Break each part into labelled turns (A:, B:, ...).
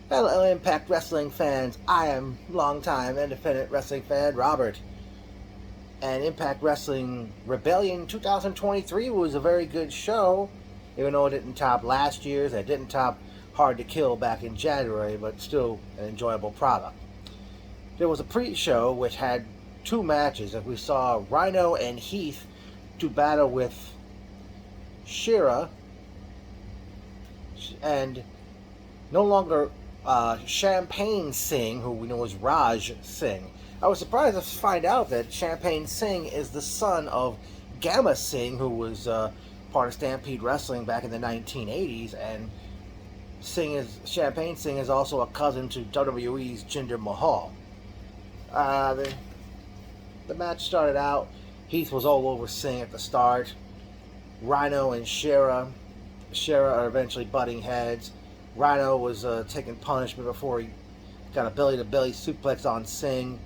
A: Hello, Impact Wrestling fans. I am longtime independent wrestling fan Robert. And Impact Wrestling Rebellion 2023 was a very good show, even though it didn't top last year's. It didn't top Hard to Kill back in January, but still an enjoyable product. There was a pre-show which had two matches. We saw Rhino and Heath to battle with Shira and no longer Champagne Singh, who we know as Raj Singh. I was surprised to find out that Champagne Singh is the son of Gamma Singh, who was part of Stampede Wrestling back in the 1980s, and Champagne Singh is also a cousin to WWE's Jinder Mahal. The match started out. Heath was all over Singh at the start. Rhino and Shira are eventually butting heads. Rhino was taking punishment before he got a belly-to-belly suplex on Singh.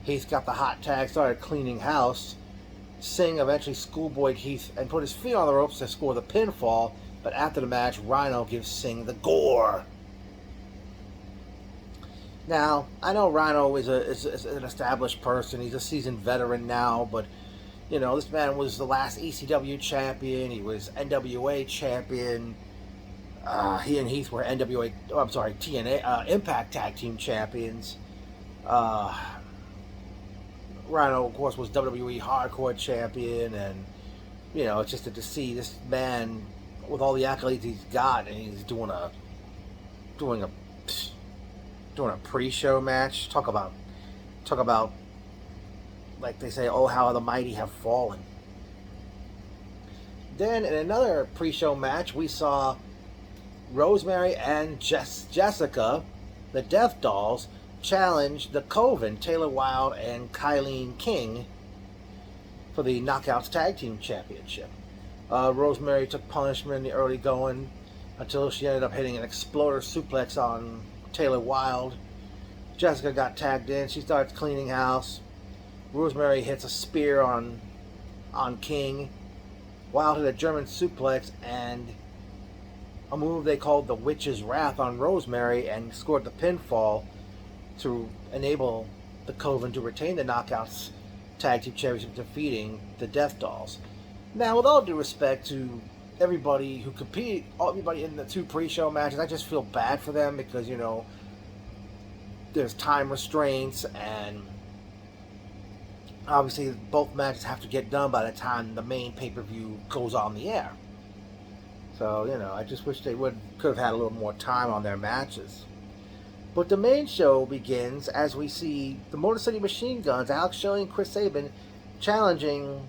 A: Heath got the hot tag, started cleaning house. Singh eventually schoolboyed Heath and put his feet on the ropes to score the pinfall, but after the match, Rhino gives Singh the gore. Now, I know Rhino is an established person. He's a seasoned veteran now, but you know, this man was the last ECW champion. He was NWA champion. He and Heath were TNA Impact Tag Team champions. Rhino, of course, was WWE Hardcore champion, and you know, it's just to see this man with all the accolades he's got, and he's doing a pre-show match. Talk about, like they say, oh, how the mighty have fallen. Then in another pre-show match, we saw Rosemary and Jessica, the Death Dolls, challenge the Coven, Taylor Wilde and Kylene King, for the Knockouts Tag Team Championship. Rosemary took punishment in the early going until she ended up hitting an exploder suplex on Taylor Wilde. Jessica got tagged in. She starts cleaning house. Rosemary hits a spear on King. Wilde hit a German suplex and a move they called the Witch's Wrath on Rosemary and scored the pinfall to enable the Coven to retain the Knockouts Tag Team Championship, defeating the Death Dolls. Now, with all due respect to everybody who competed, everybody in the two pre-show matches, I just feel bad for them because, you know, there's time restraints and obviously both matches have to get done by the time the main pay-per-view goes on the air. So, you know, I just wish they could have had a little more time on their matches. But the main show begins as we see the Motor City Machine Guns, Alex Shelley and Chris Sabin, challenging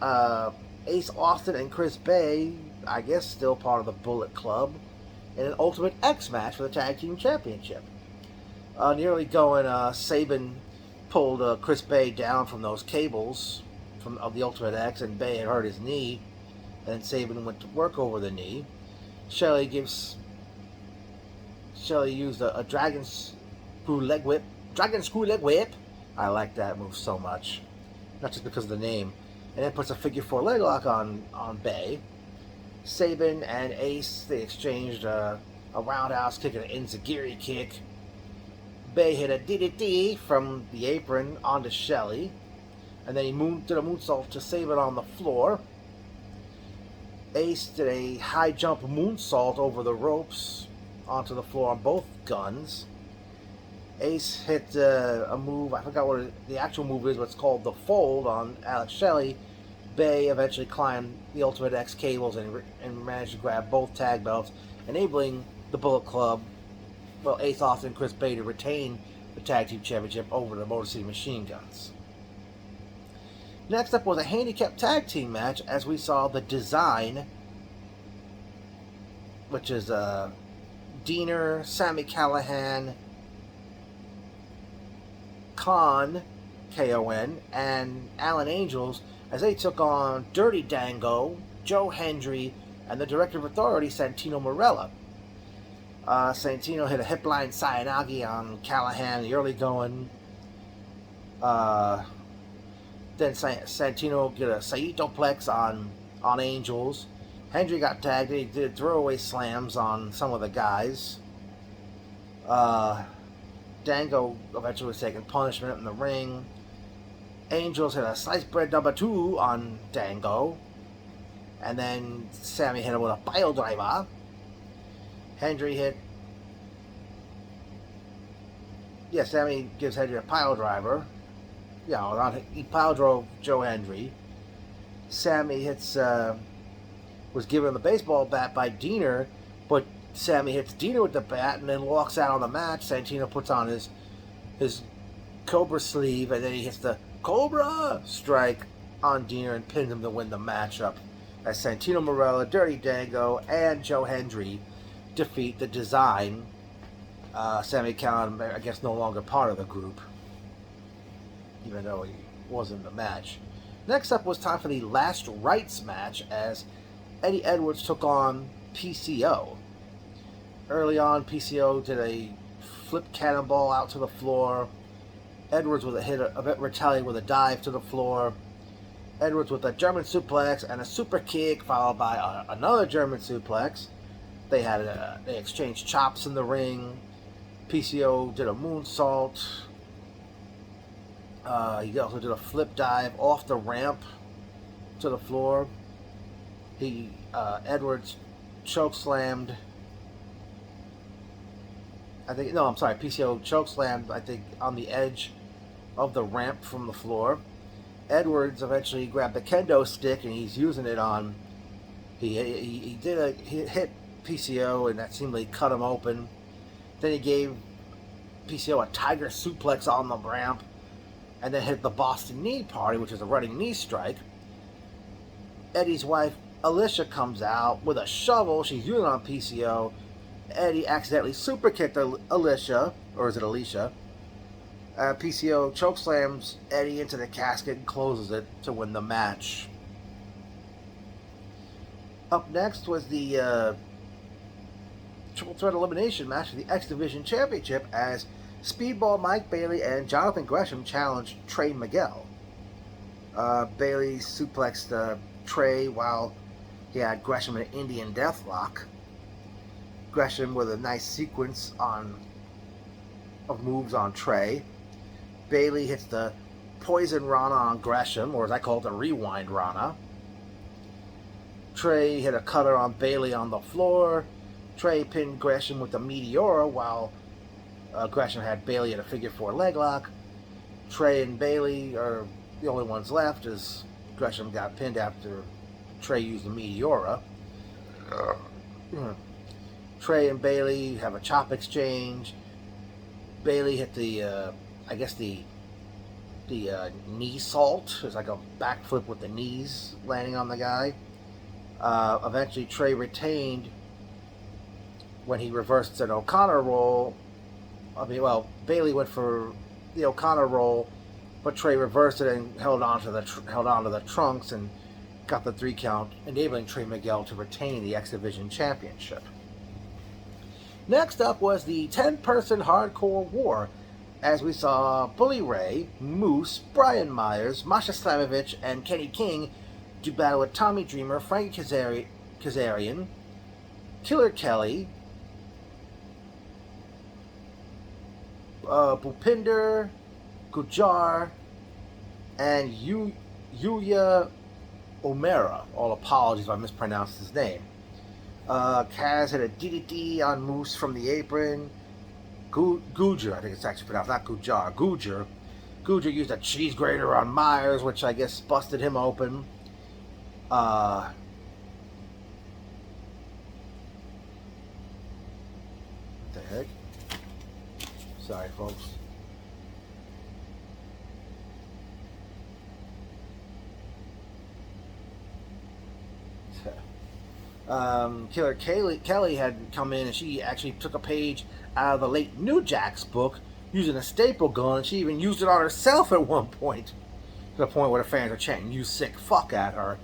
A: Ace Austin and Chris Bay, I guess still part of the Bullet Club, in an Ultimate X match for the Tag Team Championship. Nearly going, Sabin pulled Chris Bay down from those cables of the Ultimate X, and Bay had hurt his knee, and Sabin went to work over the knee. Shelley used a dragon screw leg whip. I like that move so much, not just because of the name. And then puts a figure four leg lock on Bay. Sabin and Ace, they exchanged a roundhouse kick and an enziguri kick. Bay hit a DDT from the apron onto Shelley, and then he did a moonsault to Sabin on the floor. Ace did a high jump moonsault over the ropes onto the floor on both guns. Ace hit a move, I forgot what the actual move is, but it's called the fold on Alex Shelley. Bay eventually climbed the Ultimate X cables and managed to grab both tag belts, enabling the Bullet Club, Ace Austin and Chris Bay, to retain the Tag Team Championship over the Motor City Machine Guns. Next up was a handicap tag team match as we saw the Design, which is Diener, Sami Callihan, Khan, K-O-N, and Alan Angels as they took on Dirty Dango, Joe Hendry, and the Director of Authority, Santino Marella. Santino hit a hipline Sayanagi on Callahan in the early going. Then Santino did a Saitoplex on Angels. Hendry got tagged. He did throwaway slams on some of the guys. Uh, Dango eventually was taking punishment in the ring. Angels hit a sliced bread number 2 on Dango. And then Sammy hit him with a pile driver. Hendry hit. Yeah, Sammy gives Hendry a pile driver. Yeah, he pile drove Joe Hendry. Sammy hits. Was given the baseball bat by Diener, but Sammy hits Diener with the bat and then walks out on the match. Santino puts on his Cobra sleeve, and then he hits the Cobra strike on Diener and pins him to win the matchup. As Santino Marella, Dirty Dango, and Joe Hendry defeat the Design. Sammy Callan, I guess, no longer part of the group, even though he wasn't in the match. Next up was time for the Last Rites match as Eddie Edwards took on PCO. Early on, PCO did a flip cannonball out to the floor. Edwards with a bit retaliated with a dive to the floor. Edwards with a German suplex and a super kick, followed by another German suplex. They exchanged chops in the ring. PCO did a moonsault. He also did a flip dive off the ramp to the floor. Edwards chokeslammed. PCO chokeslammed, I think, on the edge of the ramp from the floor. Edwards eventually grabbed the kendo stick and he's using it on. He hit PCO and that seemingly cut him open. Then he gave PCO a tiger suplex on the ramp and then hit the Boston Knee Party, which is a running knee strike. Eddie's wife Alicia comes out with a shovel. She's using it on PCO. Eddie accidentally super kicked Alicia, or is it Alicia? PCO chokeslams Eddie into the casket and closes it to win the match. Up next was the triple threat elimination match for the X Division Championship as Speedball Mike Bailey and Jonathan Gresham challenged Trey Miguel. Bailey suplexed Trey while he had Gresham in an Indian Deathlock. Gresham with a nice sequence of moves on Trey. Bailey hits the Poison Rana on Gresham, or as I call it, the Rewind Rana. Trey hit a cutter on Bailey on the floor. Trey pinned Gresham with the Meteora while Gresham had Bailey at a figure 4 leg lock. Trey and Bailey are the only ones left as Gresham got pinned after Trey used the Meteora. Trey and Bailey have a chop exchange. Bailey hit the knee salt. It's like a backflip with the knees landing on the guy. Eventually, Trey retained when he reversed an O'Connor roll. Bailey went for the O'Connor roll, but Trey reversed it and held onto the trunks and got the 3 count, enabling Trey Miguel to retain the X Division Championship. Next up was the 10-person Hardcore War, as we saw Bully Ray, Moose, Brian Myers, Masha Slamovich, and Kenny King do battle with Tommy Dreamer, Frankie Kazarian, Killer Kelly, Bhupinder, Gujar, and Yuya Omera. All apologies if I mispronounced his name. Kaz had a DDT on Moose from the apron. Gujar, I think it's actually pronounced, not Gujar, Gujar. Gujar used a cheese grater on Myers, which I guess busted him open. What the heck? Sorry, folks. Killer Kelly had come in and she actually took a page out of the late New Jack's book using a staple gun, and she even used it on herself at one point, to the point where the fans are chanting "You sick fuck" at her.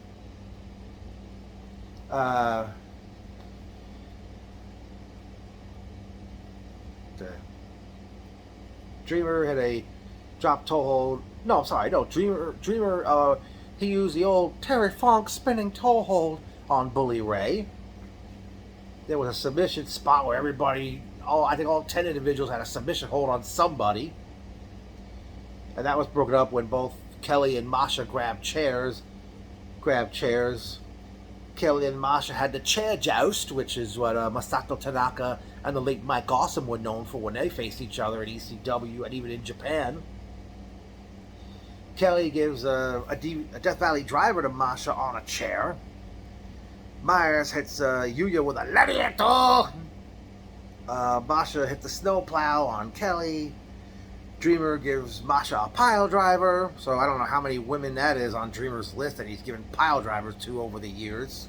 A: Dreamer had a drop toe hold. No, sorry, no. Dreamer. He used the old Terry Funk spinning toe hold on Bully Ray. There was a submission spot where everybody I think all 10 individuals had a submission hold on somebody. And that was broken up when both Kelly and Masha grabbed chairs. Kelly and Masha had the chair joust, which is what Masato Tanaka and the late Mike Awesome were known for when they faced each other at ECW and even in Japan. Kelly gives a Death Valley driver to Masha on a chair. Myers hits Yuya with a lariato. Masha hit the snowplow on Kelly. Dreamer gives Masha a pile driver. So I don't know how many women that is on Dreamer's list that he's given pile drivers to over the years.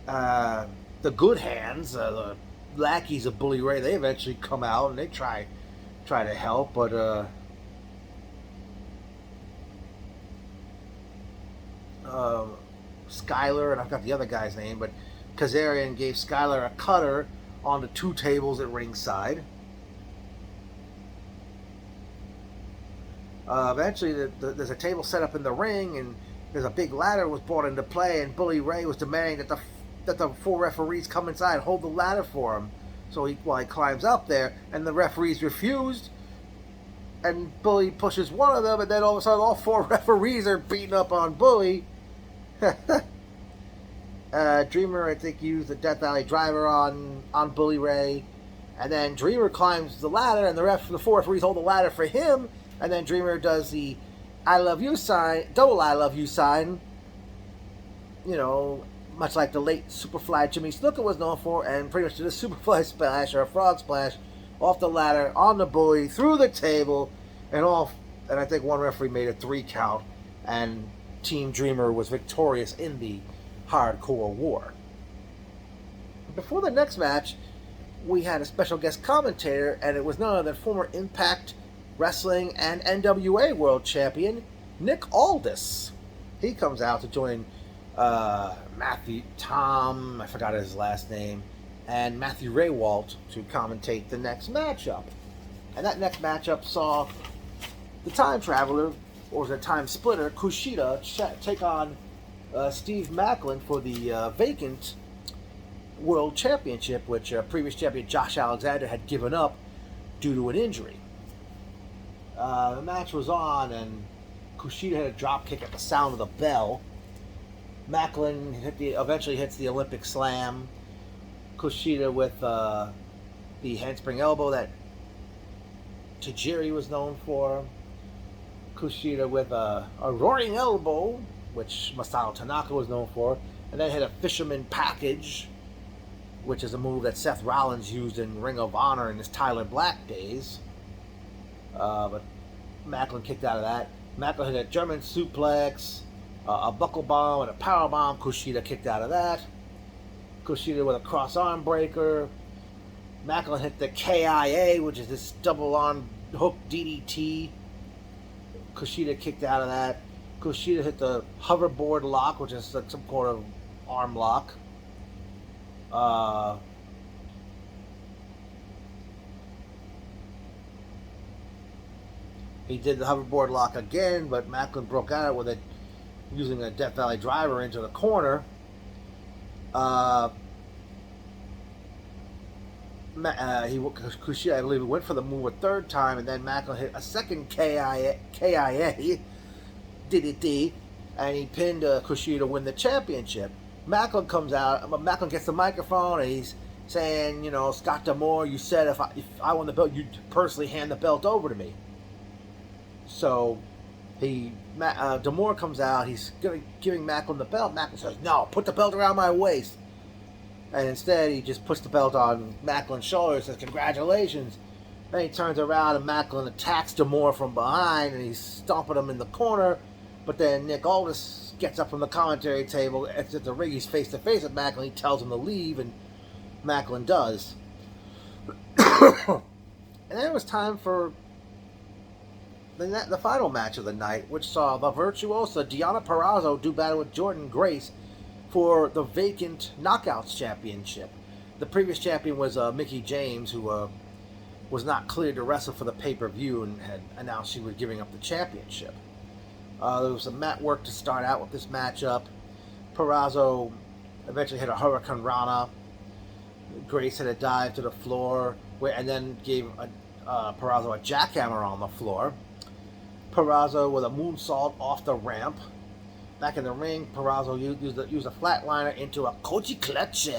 A: The Good Hands, the lackeys of Bully Ray, they eventually come out and they try to help, but Skylar, and I've got the other guy's name, but Kazarian gave Skylar a cutter on the 2 tables at ringside. Eventually, there's a table set up in the ring, and there's a big ladder was brought into play, and Bully Ray was demanding that the 4 referees come inside and hold the ladder for him. So he climbs up there, and the referees refused, and Bully pushes one of them, and then all of a sudden all 4 referees are beating up on Bully. Dreamer, I think, used the Death Valley driver on Bully Ray, and then Dreamer climbs the ladder, and the 4 referees hold the ladder for him, and then Dreamer does the I love you sign, double I love you sign, you know, much like the late Superfly Jimmy Snuka was known for, and pretty much did a Superfly splash or a frog splash off the ladder, on the Bully, through the table, and I think one referee made a 3 count, and Team Dreamer was victorious in the Hardcore War. Before the next match, we had a special guest commentator, and it was none other than former Impact Wrestling and NWA World Champion Nick Aldis. He comes out to join Tom, I forgot his last name, and Matthew Raywalt to commentate the next matchup. And that next matchup saw the Time Traveler, or the Time Splitter, Kushida, take on Steve Macklin for the vacant World Championship, which previous champion Josh Alexander had given up due to an injury. The match was on, and Kushida had a drop kick at the sound of the bell. Macklin eventually hits the Olympic Slam. Kushida with the handspring elbow that Tajiri was known for. Kushida with a roaring elbow, which Masato Tanaka was known for. And then hit a fisherman package, which is a move that Seth Rollins used in Ring of Honor in his Tyler Black days. But Macklin kicked out of that. Macklin hit a German suplex, a buckle bomb, and a power bomb. Kushida kicked out of that. Kushida with a cross arm breaker. Macklin hit the KIA, which is this double arm hook DDT. Kushida kicked out of that. Kushida hit the hoverboard lock, which is like some kind of arm lock. He did the hoverboard lock again, but Macklin broke out with it using a Death Valley driver into the corner. Kushida, I believe, went for the move a 3rd time, and then Macklin hit a second KIA DDT, and he pinned Kushida to win the championship. Macklin comes out, Macklin gets the microphone, and he's saying, you know, Scott D'Amore, you said if I won the belt, you'd personally hand the belt over to me. So D'Amore comes out, he's giving Macklin the belt. Macklin says, no, put the belt around my waist. And instead, he just puts the belt on Macklin's shoulders and says, congratulations. Then he turns around and Macklin attacks D'Amore from behind, and he's stomping him in the corner. But then Nick Aldis gets up from the commentary table, at the ring, he's face to face with Macklin. He tells him to leave, and Macklin does. And then it was time for the final match of the night, which saw the virtuosa Deonna Purrazzo do battle with Jordynne Grace for the vacant Knockouts Championship. The previous champion was Mickie James, who was not cleared to wrestle for the pay-per-view and had announced she was giving up the championship. There was some mat work to start out with this matchup. Purrazzo eventually hit a Hurricane Rana. Grace had a dive to the floor, and then gave Purrazzo a jackhammer on the floor. Purrazzo with a moonsault off the ramp. Back in the ring, Purrazzo used a flatliner into a Koji Clutch.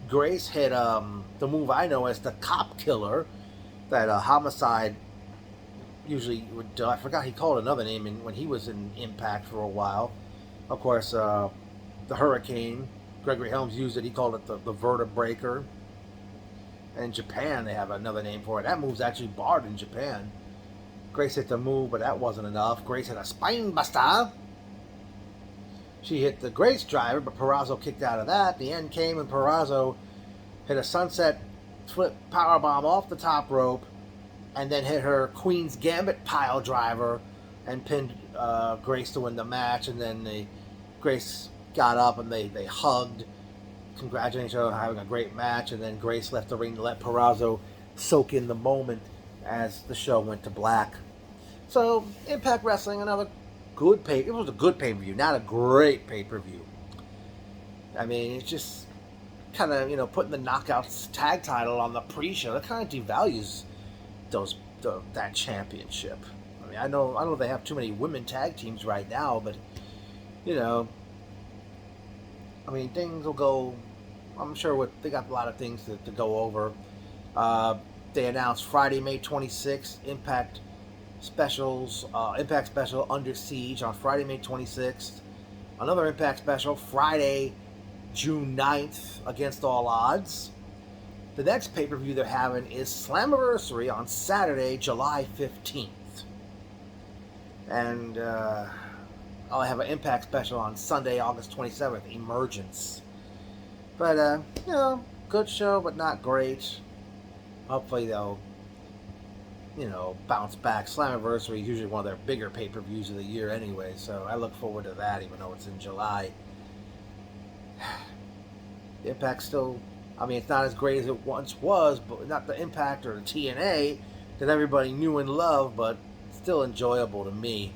A: Grace hit the move I know as the Cop Killer that Homicide usually would do. I forgot he called another name when he was in Impact for a while. Of course, the Hurricane. Gregory Helms used it. He called it the Vertebreaker. And in Japan, they have another name for it. That move's actually barred in Japan. Grace hit the move, but that wasn't enough. Grace hit a Spine Buster. She hit the Grace Driver, but Purrazzo kicked out of that. The end came, and Purrazzo hit a Sunset Flip Powerbomb off the top rope, and then hit her Queen's Gambit Pile Driver, and pinned Grace to win the match. And then Grace got up, and they hugged, congratulating each other on having a great match. And then Grace left the ring to let Purrazzo soak in the moment as the show went to black. So, Impact Wrestling, another good it was a good pay-per-view, not a great pay-per-view. I mean, it's just kind of, putting the Knockouts tag title on the pre-show. That kind of devalues that championship. I mean, I know they have too many women tag teams right now, but, I mean, things will go, I'm sure they got a lot of things to go over. They announced Friday, May 26th, Impact Special Under Siege on Friday, May 26th. Another Impact Special Friday, June 9th, Against All Odds. The next pay-per-view they're having is Slammiversary on Saturday, July 15th. And I'll have an Impact Special on Sunday, August 27th, Emergence. But, good show, but not great. Hopefully they'll, bounce back. Slammiversary is usually one of their bigger pay-per-views of the year anyway, so I look forward to that, even though it's in July. The Impact still, it's not as great as it once was, but not the Impact or the TNA that everybody knew and loved, but still enjoyable to me.